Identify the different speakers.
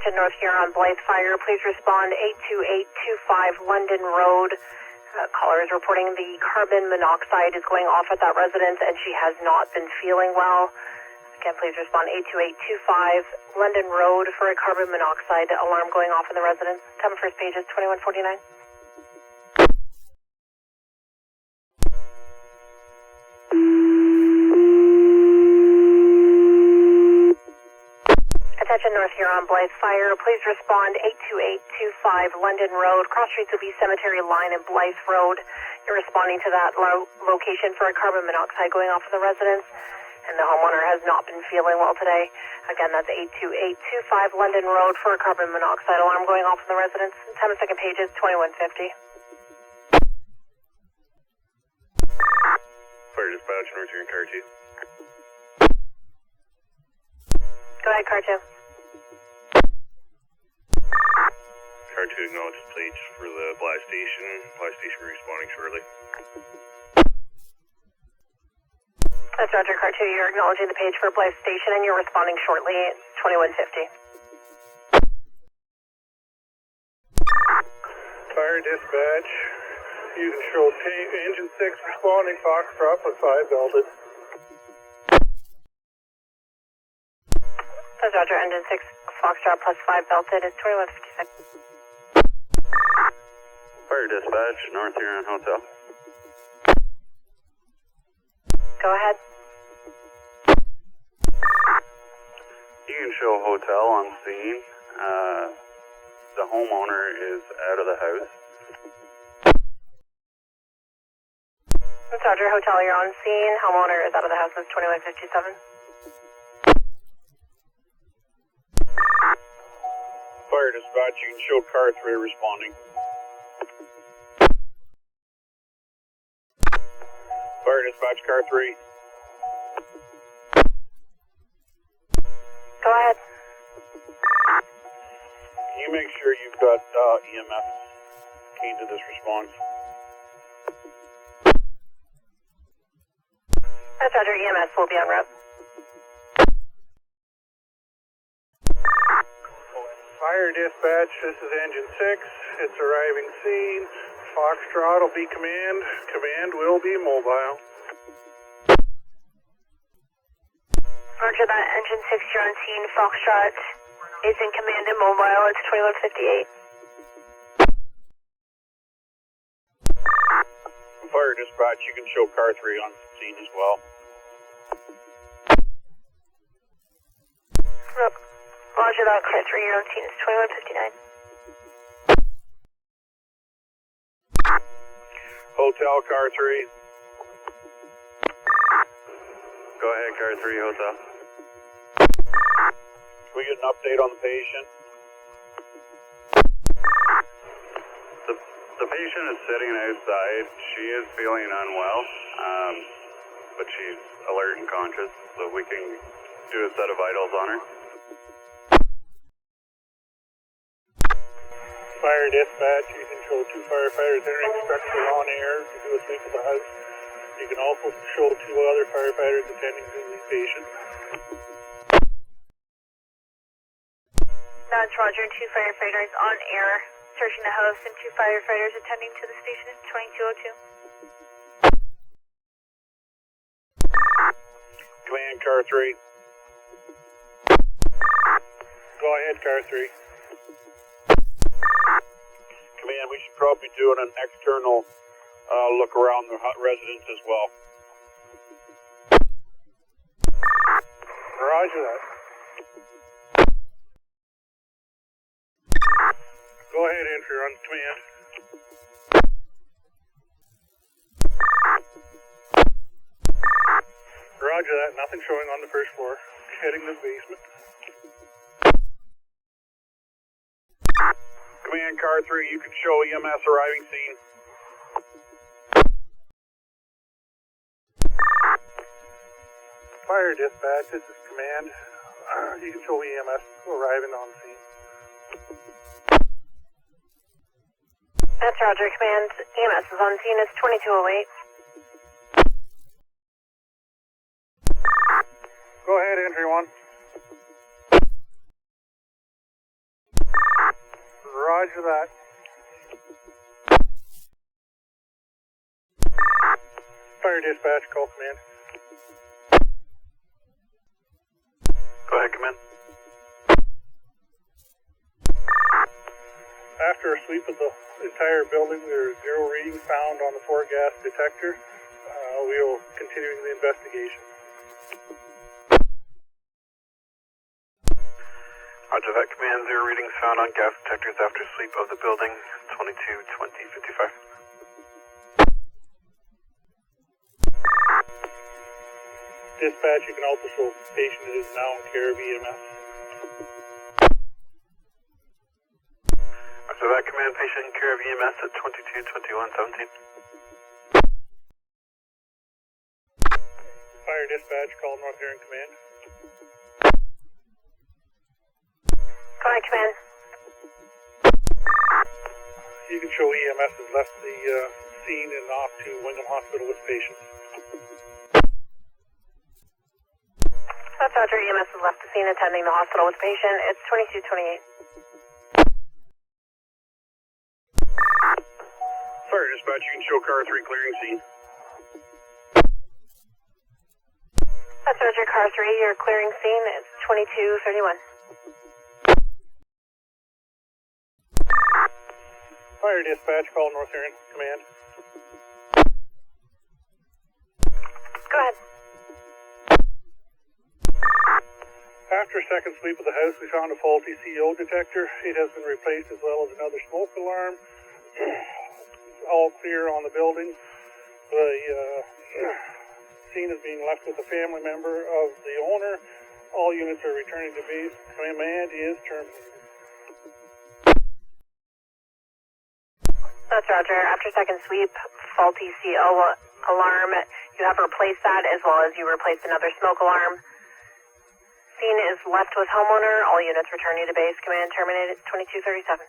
Speaker 1: Attention North Huron, Blyth Fire. Please respond 82825 London Road. Caller is reporting the carbon monoxide is going off at that residence and she has not been feeling well. Again, please respond 82825 London Road for a carbon monoxide alarm going off in the residence. Time of first page is 2149. Attention North Huron, Blyth Fire. Please respond 82825 London Road. Cross streets will be Cemetery Line and Blyth Road. You're responding to that location for a carbon monoxide going off in the residence, and the homeowner has not been feeling well today. Again, that's 82825 London Road for a carbon monoxide alarm going off in the residence. Time of second page is 2150.
Speaker 2: Fire dispatch, North Huron, car 2.
Speaker 1: Go ahead, car 2.
Speaker 2: Car 2 acknowledges plates for the Blyth station. Blyth station responding shortly.
Speaker 1: That's Roger, car 2. You're acknowledging the page for Blyth station and you're responding shortly at 2150.
Speaker 3: Fire dispatch. You can show engine 6 responding, Foxtrot with 5 belted.
Speaker 1: That's Roger, engine 6 Foxtrot plus 5 belted is 2156.
Speaker 2: Fire dispatch, North Huron Hotel.
Speaker 1: Go ahead.
Speaker 2: You can show hotel on scene. The homeowner is out of the house.
Speaker 1: That's Roger, hotel, you're on scene. Homeowner is out of the house, is 2157.
Speaker 3: Fire dispatch, you can show car 3 responding. Fire dispatch, car 3.
Speaker 1: Go ahead.
Speaker 3: Can you make sure you've got EMS key to this response?
Speaker 1: That's Roger, EMS will be en route.
Speaker 3: Fire dispatch, this is engine 6. It's arriving scene. Foxtrot will be command. Command will be mobile.
Speaker 1: Roger that, engine 6, you're on scene. Foxtrot is in command and mobile. It's 2158.
Speaker 3: Fire dispatch, you can show car 3 on scene as well.
Speaker 1: Roger that, car 3, you're on scene. It's 2159.
Speaker 3: Hotel, car 3.
Speaker 2: Go ahead, car 3, hotel.
Speaker 3: Can we get an update on the patient?
Speaker 2: The patient is sitting outside. She is feeling unwell, but she's alert and conscious, so we can do a set of vitals on her.
Speaker 3: Fire dispatch, you can show 2 firefighters entering the structure on air to do a sweep of the house. You can also show 2 other firefighters attending to the patient.
Speaker 1: That's Roger, 2 firefighters on air searching the house and 2 firefighters attending to the station. It's 2202.
Speaker 3: Command, car 3. Go ahead, car 3. Command, we should probably be doing an external look around the residence as well. Roger that. Go ahead, entry on command. Roger that, nothing showing on the first floor. Heading to the basement. Command, car 3, you can show EMS arriving scene. Fire dispatch, this is command. You can show EMS arriving on scene.
Speaker 1: That's Roger, command. EMS is on scene. It's 2208.
Speaker 3: Go ahead, entry 1. Roger that. Fire dispatch, call command.
Speaker 2: Go ahead, command.
Speaker 3: After a sweep of the entire building, there is 0 readings found on the floor gas detector. We will continue the investigation.
Speaker 2: Roger that, command. 0 readings found on gas detectors after sweep of the building. 22-20-55.
Speaker 3: Dispatch, you can also show the patient that is now in care of EMS.
Speaker 2: After that, command, patient in care of EMS at 22-21-17.
Speaker 3: Fire dispatch, call North Huron command.
Speaker 1: Go ahead, command.
Speaker 3: You can show EMS has left the scene and off to Wingham Hospital with patients.
Speaker 1: That's Roger. EMS has left the scene attending the hospital with patient. It's 2228.
Speaker 2: Fire dispatch, you can show car 3 clearing scene.
Speaker 1: That's Roger. Car 3, your clearing scene is 2231.
Speaker 3: Fire dispatch, call North Huron command.
Speaker 1: Go ahead.
Speaker 3: After a second sweep of the house, we found a faulty CO detector. It has been replaced as well as another smoke alarm. All clear on the building. The scene is being left with a family member of the owner. All units are returning to base. Command is terminated.
Speaker 1: That's Roger. After second sweep, faulty CO alarm. You have replaced that as well as you replaced another smoke alarm. Scene is left with homeowner. All units returning to base. Command terminated 2237.